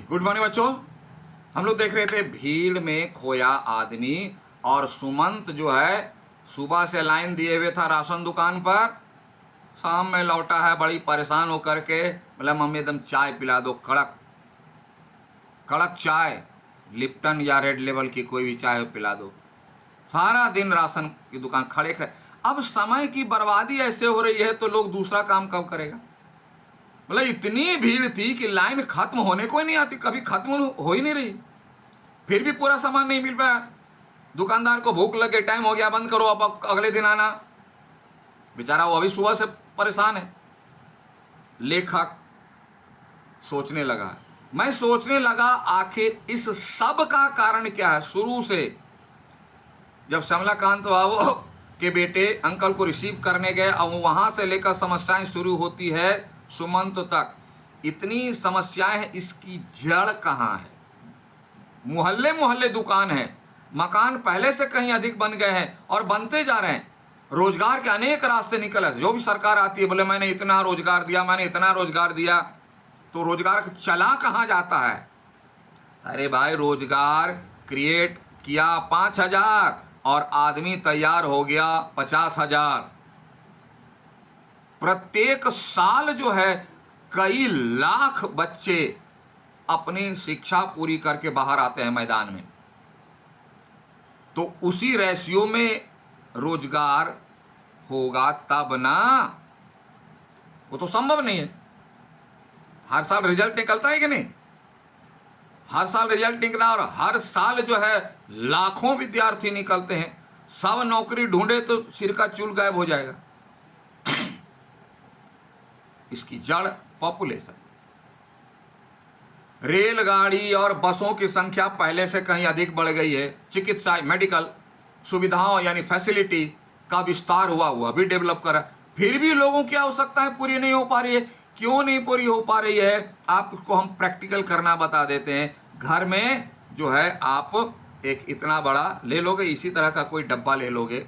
Good morning बच्चों। हम लोग देख रहे थे भीड़ में खोया आदमी, और सुमंत जो है सुबह से लाइन दिए हुए था राशन दुकान पर। शाम में लौटा है बड़ी परेशान होकर के, बोला मम्मी एकदम चाय पिला दो, कड़क कड़क चाय, लिप्टन या रेड लेवल की कोई भी चाय पिला दो। सारा दिन राशन की दुकान खड़े खड़े। अब समय की बर्बादी ऐसे हो रही है तो लोग दूसरा काम कब करेगा। मतलब इतनी भीड़ थी कि लाइन खत्म होने को ही नहीं आती, कभी खत्म हो ही नहीं रही, फिर भी पूरा सामान नहीं मिल पाया। दुकानदार को भूख लगे, टाइम हो गया, बंद करो, अब अगले दिन आना। बेचारा वो अभी सुबह से परेशान है। लेखक सोचने लगा, मैं सोचने लगा आखिर इस सब का कारण क्या है। शुरू से जब श्यामलाकांत बाबू के बेटे अंकल को रिसीव करने गए और वहां से लेकर समस्याएं शुरू होती है सुमंत तक, इतनी समस्याएं हैं, इसकी जड़ कहाँ है। मोहल्ले मोहल्ले दुकान है, मकान पहले से कहीं अधिक बन गए हैं और बनते जा रहे हैं। रोजगार के अनेक रास्ते निकल है। जो भी सरकार आती है बोले मैंने इतना रोजगार दिया, मैंने इतना रोजगार दिया, तो रोजगार चला कहाँ जाता है। अरे भाई, रोजगार क्रिएट किया 5,000 और आदमी तैयार हो गया 50,000। प्रत्येक साल जो है कई लाख बच्चे अपनी शिक्षा पूरी करके बाहर आते हैं मैदान में। तो उसी रेशियो में रोजगार होगा तब ना, वो तो संभव नहीं है। हर साल रिजल्ट निकलता है कि नहीं, हर साल रिजल्ट निकला और हर साल जो है लाखों विद्यार्थी निकलते हैं। सब नौकरी ढूंढे तो सिर का चूल गायब हो जाएगा। इसकी जड़ पॉपुलेशन। रेलगाड़ी और बसों की संख्या पहले से कहीं अधिक बढ़ गई है। चिकित्सा मेडिकल सुविधाओं यानी फैसिलिटी का विस्तार हुआ भी डेवलप करा, फिर भी लोगों की आवश्यकताएं पूरी नहीं हो पा रही है। क्यों नहीं पूरी हो पा रही है, आपको हम प्रैक्टिकल करना बता देते हैं। घर में जो है आप एक इतना बड़ा ले लोगे, इसी तरह का कोई डब्बा ले लोगे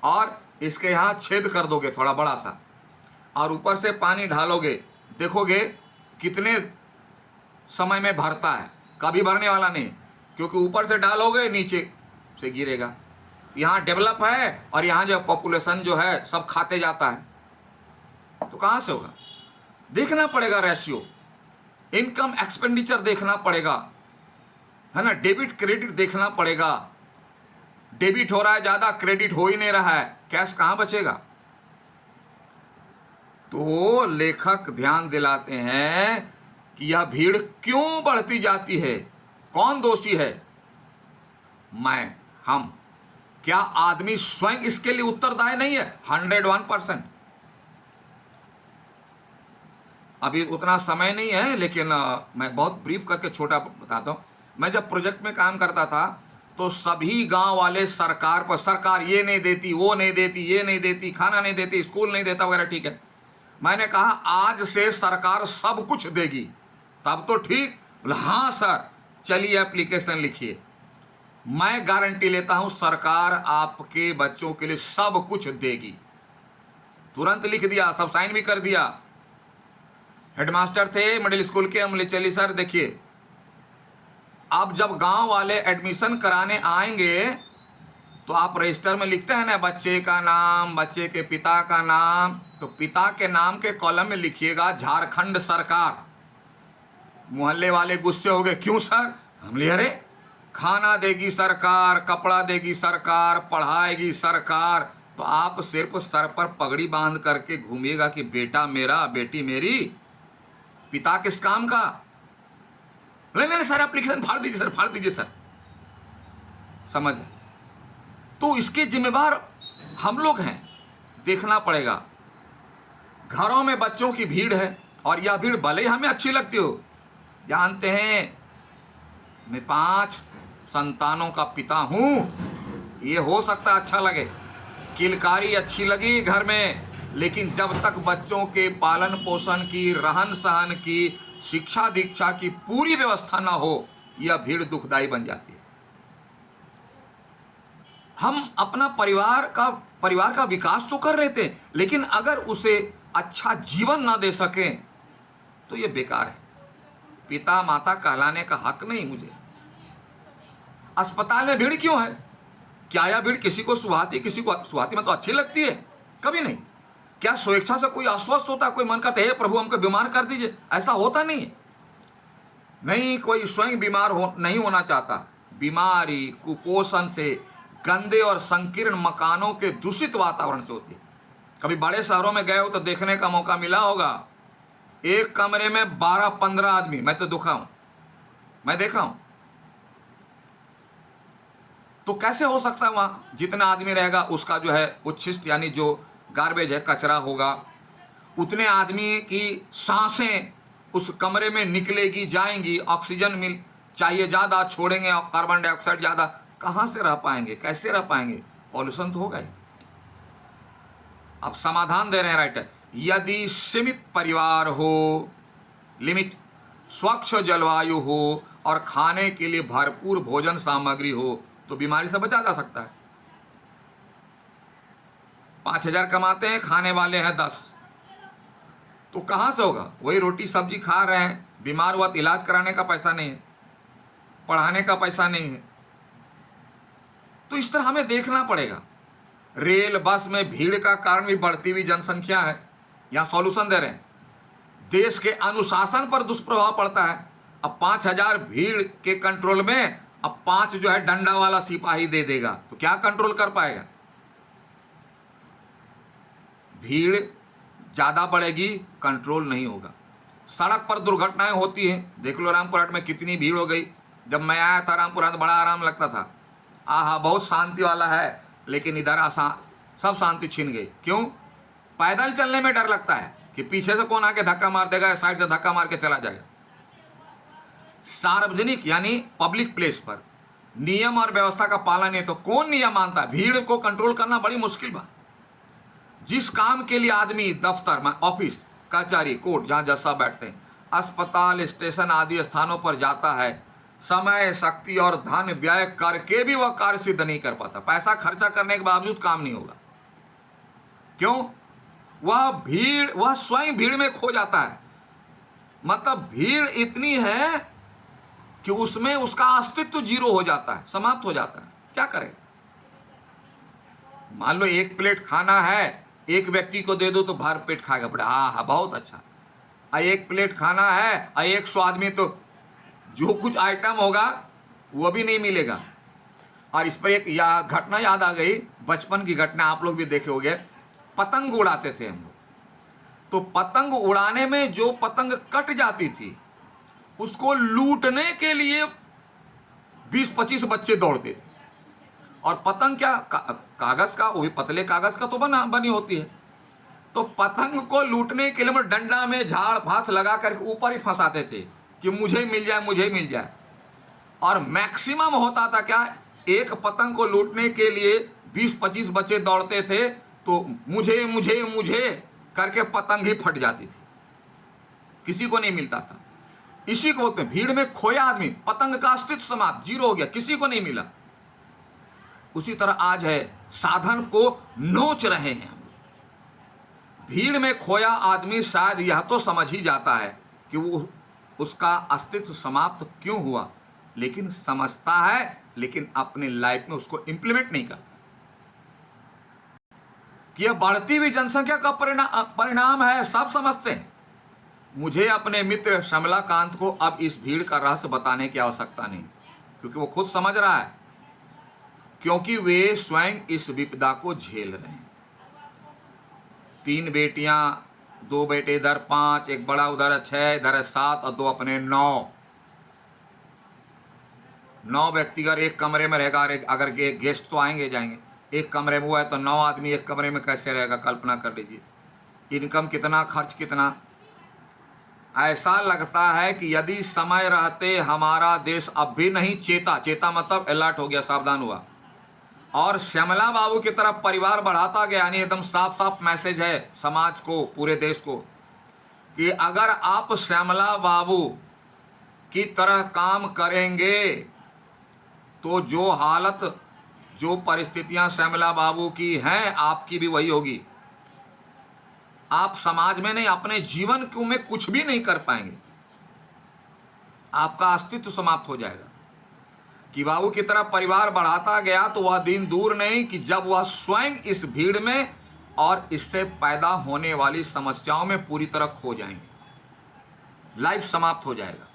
और इसके यहाँ छेद कर दोगे थोड़ा बड़ा सा, और ऊपर से पानी ढालोगे, देखोगे कितने समय में भरता है। कभी भरने वाला नहीं, क्योंकि ऊपर से डालोगे नीचे से गिरेगा। यहाँ डेवलप है और यहाँ जो पॉपुलेशन जो है सब खाते जाता है, तो कहाँ से होगा। देखना पड़ेगा रेशियो, इनकम एक्सपेंडिचर देखना पड़ेगा, है ना। डेबिट क्रेडिट देखना पड़ेगा। डेबिट हो रहा है ज़्यादा, क्रेडिट हो ही नहीं रहा है, कैश कहाँ बचेगा। तो लेखक ध्यान दिलाते हैं कि यह भीड़ क्यों बढ़ती जाती है, कौन दोषी है। मैं, हम, क्या आदमी स्वयं इसके लिए उत्तरदायी नहीं है। 101%। अभी उतना समय नहीं है, लेकिन मैं बहुत ब्रीफ करके छोटा बताता हूँ। मैं जब प्रोजेक्ट में काम करता था तो सभी गांव वाले सरकार पर, सरकार ये नहीं देती, वो नहीं देती, ये नहीं देती, खाना नहीं देती, स्कूल नहीं देता वगैरह, ठीक है। मैंने कहा आज से सरकार सब कुछ देगी, तब तो ठीक। बोला हाँ सर, चलिए एप्लीकेशन लिखिए। मैं गारंटी लेता हूं सरकार आपके बच्चों के लिए सब कुछ देगी। तुरंत लिख दिया, सब साइन भी कर दिया। हेडमास्टर थे मिडिल स्कूल के, हम बोले चलिए सर देखिए, अब जब गांव वाले एडमिशन कराने आएंगे तो आप रजिस्टर में लिखते हैं ना बच्चे का नाम, बच्चे के पिता का नाम, तो पिता के नाम के कॉलम में लिखिएगा झारखंड सरकार। मोहल्ले वाले गुस्से हो गए, क्यों सर। हम ले, अरे खाना देगी सरकार, कपड़ा देगी सरकार, पढ़ाएगी सरकार, तो आप सिर्फ सर पर पगड़ी बांध करके घूमिएगा कि बेटा मेरा, बेटी मेरी, पिता किस काम का। नहीं सर एप्लीकेशन फाड़ दीजिए सर, फाड़ दीजिए सर। समझ, तो इसके जिम्मेवार हम लोग हैं, देखना पड़ेगा। घरों में बच्चों की भीड़ है और यह भीड़ भले ही हमें अच्छी लगती हो। जानते हैं मैं 5 संतानों का पिता हूं, ये हो सकता है अच्छा लगे, किलकारी अच्छी लगी घर में, लेकिन जब तक बच्चों के पालन पोषण की, रहन सहन की, शिक्षा दीक्षा की पूरी व्यवस्था ना हो, यह भीड़ दुखदाई बन जाती है। हम अपना परिवार का विकास तो कर लेते हैं, लेकिन अगर उसे अच्छा जीवन ना दे सकें तो यह बेकार है। पिता माता कहलाने का हक नहीं मुझे? अस्पताल में भीड़ क्यों है? क्या यह भीड़ किसी को सुहाती, किसी को सुहाती में तो अच्छी लगती है? कभी नहीं। क्या स्वेच्छा से कोई अस्वस्थ होता, कोई मन करता है हे प्रभु हमको बीमार कर दीजिए? ऐसा होता नहीं है। नहीं, कोई स्वयं बीमार नहीं होना चाहता। बीमारी कुपोषण से, गंदे और संकीर्ण मकानों के दूषित वातावरण से होती है। कभी बड़े शहरों में गए हो तो देखने का मौका मिला होगा, एक कमरे में 12-15 आदमी। मैं तो दुखा हूं, मैं देखा हूं। तो कैसे हो सकता है वहां जितना आदमी रहेगा उसका जो है उच्छिष्ट यानी जो गार्बेज है, कचरा होगा, उतने आदमी की सांसें उस कमरे में निकलेगी, जाएंगी, ऑक्सीजन मिल चाहिए ज़्यादा, छोड़ेंगे कार्बन डाइऑक्साइड ज़्यादा, कहाँ से रह पाएंगे, कैसे रह पाएंगे? पॉल्यूशन तो होगा ही। अब समाधान दे रहे हैं राइटर, यदि सीमित परिवार हो, लिमिट, स्वच्छ जलवायु हो और खाने के लिए भरपूर भोजन सामग्री हो तो बीमारी से बचा जा सकता है। 5,000 कमाते हैं, खाने वाले हैं 10, तो कहाँ से होगा? वही रोटी सब्जी खा रहे हैं, बीमार हुआ तो इलाज कराने का पैसा नहीं है, पढ़ाने का पैसा नहीं है। तो इस तरह हमें देखना पड़ेगा। रेल बस में भीड़ का कारण भी बढ़ती हुई जनसंख्या है। यहाँ सॉल्यूशन दे रहे हैं, देश के अनुशासन पर दुष्प्रभाव पड़ता है। अब 5,000 भीड़ के कंट्रोल में अब 5 जो है डंडा वाला सिपाही दे देगा तो क्या कंट्रोल कर पाएगा? भीड़ ज्यादा बढ़ेगी, कंट्रोल नहीं होगा। सड़क पर दुर्घटनाएं होती हैं, देख लो रामपुर हाट में कितनी भीड़ हो गई। जब मैं आया था रामपुर हाट बड़ा आराम लगता था, आहा बहुत शांति वाला है, लेकिन इधर सब शांति छिन गई। क्यों? पैदल चलने में डर लगता है कि पीछे से कौन आके धक्का मार देगा, साइड से धक्का मार के चला जाएगा। सार्वजनिक यानी पब्लिक प्लेस पर नियम और व्यवस्था का पालन नहीं तो कौन नियम मानता है? भीड़ को कंट्रोल करना बड़ी मुश्किल बात। जिस काम के लिए आदमी दफ्तर, ऑफिस, कचहरी, कोर्ट, जहां जज साहब बैठते हैं, अस्पताल, स्टेशन आदि स्थानों पर जाता है, समय, शक्ति और धन व्यय करके भी वह कार्य सिद्ध नहीं कर पाता। पैसा खर्चा करने के बावजूद काम नहीं होगा। क्यों? वह स्वयं भीड़ में खो जाता है। मतलब भीड़ इतनी है कि उसमें उसका अस्तित्व जीरो हो जाता है, समाप्त हो जाता है। क्या करें? मान लो 1 प्लेट खाना है, एक व्यक्ति को दे दो तो भर पेट खाएगा, पड़े हाँ बहुत अच्छा। 1 प्लेट खाना है, 100 आदमी तो जो कुछ आइटम होगा वो भी नहीं मिलेगा। और इस पर एक घटना याद आ गई, बचपन की घटना, आप लोग भी देखे होंगे। पतंग उड़ाते थे हम लोग, तो पतंग उड़ाने में जो पतंग कट जाती थी उसको लूटने के लिए 20-25 बच्चे दौड़ते थे। और पतंग क्या कागज का, वो भी पतले कागज का तो बनी होती है। तो पतंग को लूटने के लिए वो डंडा में झाड़ फांस लगा करके ऊपर ही फंसाते थे कि मुझे मिल जाए, मुझे मिल जाए। और मैक्सिमम होता था क्या, एक पतंग को लूटने के लिए 20-25 बच्चे दौड़ते थे, तो मुझे मुझे मुझे करके पतंग ही फट जाती थी, किसी को नहीं मिलता था। इसी को बोलते हैं भीड़ में खोया आदमी, पतंग का अस्तित्व समाप्त, जीरो हो गया, किसी को नहीं मिला। उसी तरह आज है, साधन को नोच रहे हैं। भीड़ में खोया आदमी शायद यह तो समझ ही जाता है कि वो उसका अस्तित्व समाप्त क्यों हुआ, लेकिन समझता है, लेकिन अपने लाइफ में उसको इंप्लीमेंट नहीं करता। कि यह बढ़ती हुई जनसंख्या का परिणाम है, सब समझते हैं। मुझे अपने मित्र शमलाकांत को अब इस भीड़ का रहस्य बताने की आवश्यकता नहीं, क्योंकि वो खुद समझ रहा है, क्योंकि वे स्वयं इस विपदा को झेल रहे हैं। 3 बेटियां, 2 बेटे, इधर 5, एक बड़ा उधर 6, इधर 7 और 2 अपने 9 व्यक्ति अगर एक कमरे में रहेगा। अगर गेस्ट तो आएंगे जाएंगे, एक कमरे में हुआ है तो 9 आदमी एक कमरे में कैसे रहेगा? कल्पना कर लीजिए, इनकम कितना, खर्च कितना। ऐसा लगता है कि यदि समय रहते हमारा देश अब भी नहीं चेता मतलब अलर्ट हो गया, सावधान हुआ और श्यामला बाबू की तरफ परिवार बढ़ाता गया, यानी एकदम साफ साफ मैसेज है समाज को, पूरे देश को, कि अगर आप श्यामला बाबू की तरह काम करेंगे तो जो हालत, जो परिस्थितियां श्यामला बाबू की हैं, आपकी भी वही होगी। आप समाज में नहीं, अपने जीवन में कुछ भी नहीं कर पाएंगे। आपका अस्तित्व समाप्त हो जाएगा। कि बाबू की तरह परिवार बढ़ाता गया तो वह दिन दूर नहीं कि जब वह स्वयं इस भीड़ में और इससे पैदा होने वाली समस्याओं में पूरी तरह खो जाएंगे, लाइफ समाप्त हो जाएगा।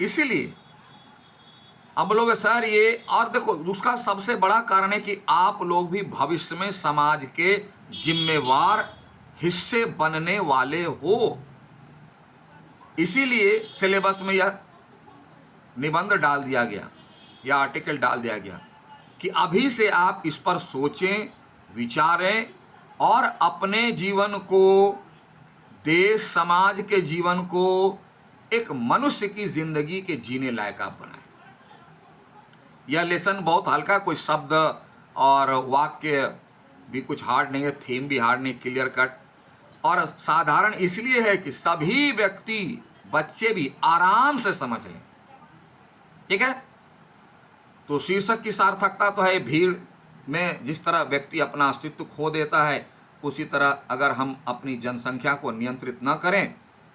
इसीलिए अब लोग सर ये, और देखो उसका सबसे बड़ा कारण है कि आप लोग भी भविष्य में समाज के जिम्मेवार हिस्से बनने वाले हो। इसीलिए सिलेबस में यह निबंध डाल दिया गया या आर्टिकल डाल दिया गया कि अभी से आप इस पर सोचें, विचारें और अपने जीवन को, देश समाज के जीवन को एक मनुष्य की जिंदगी के जीने लायक आप बनाएं। यह लेसन बहुत हल्का, कोई शब्द और वाक्य भी कुछ हार्ड नहीं है, थीम भी हार्ड नहीं, क्लियर कट और साधारण इसलिए है कि सभी व्यक्ति, बच्चे भी आराम से समझ लें। ठीक है। तो शीर्षक की सार्थकता तो है, भीड़ में जिस तरह व्यक्ति अपना अस्तित्व खो देता है, उसी तरह अगर हम अपनी जनसंख्या को नियंत्रित न करें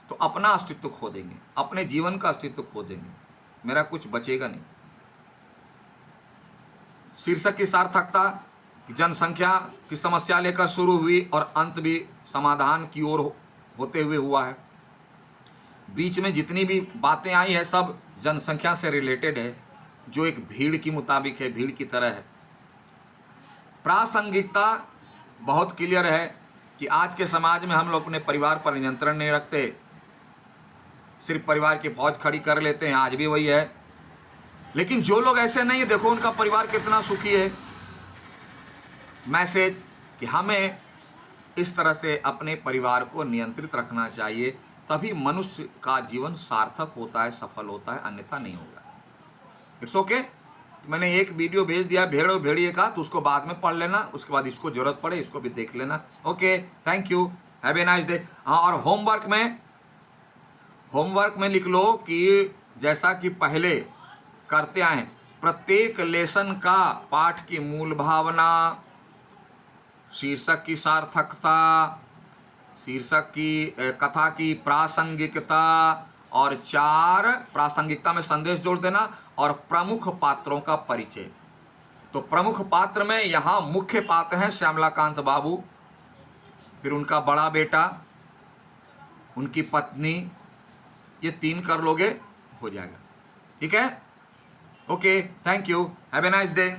तो अपना अस्तित्व खो देंगे, अपने जीवन का अस्तित्व खो देंगे, मेरा कुछ बचेगा नहीं। शीर्षक की सार्थकता, जनसंख्या की समस्या लेकर शुरू हुई और अंत भी समाधान की ओर होते हुए हुआ है। बीच में जितनी भी बातें आई है सब जनसंख्या से रिलेटेड है, जो एक भीड़ की मुताबिक है, भीड़ की तरह है। प्रासंगिकता बहुत क्लियर है कि आज के समाज में हम लोग अपने परिवार पर नियंत्रण नहीं रखते, सिर्फ परिवार की फौज खड़ी कर लेते हैं, आज भी वही है। लेकिन जो लोग ऐसे नहीं है, देखो उनका परिवार कितना सुखी है। मैसेज कि हमें इस तरह से अपने परिवार को नियंत्रित रखना चाहिए, तभी मनुष्य का जीवन सार्थक होता है, सफल होता है, अन्यथा नहीं होगा। It's okay. मैंने एक वीडियो भेज दिया भेड़ और भेड़िए का, तो उसको बाद में पढ़ लेना, उसके बाद इसको जरूरत पड़े इसको भी देख लेना। Okay, thank you, have a nice day. हाँ, और होमवर्क में लिख लो कि जैसा कि पहले करते आए हैं, प्रत्येक लेसन का पाठ की मूल भावना, शीर्षक की सार्थकता, शीर्षक की कथा की प्रासंगिकता और 4 प्रासंगिकता में संदेश जोड़ देना और प्रमुख पात्रों का परिचय। तो प्रमुख पात्र में यहाँ मुख्य पात्र हैं श्यामलाकांत बाबू, फिर उनका बड़ा बेटा, उनकी पत्नी, ये 3 कर लोगे हो जाएगा। ठीक है। Okay, thank you, have a nice day.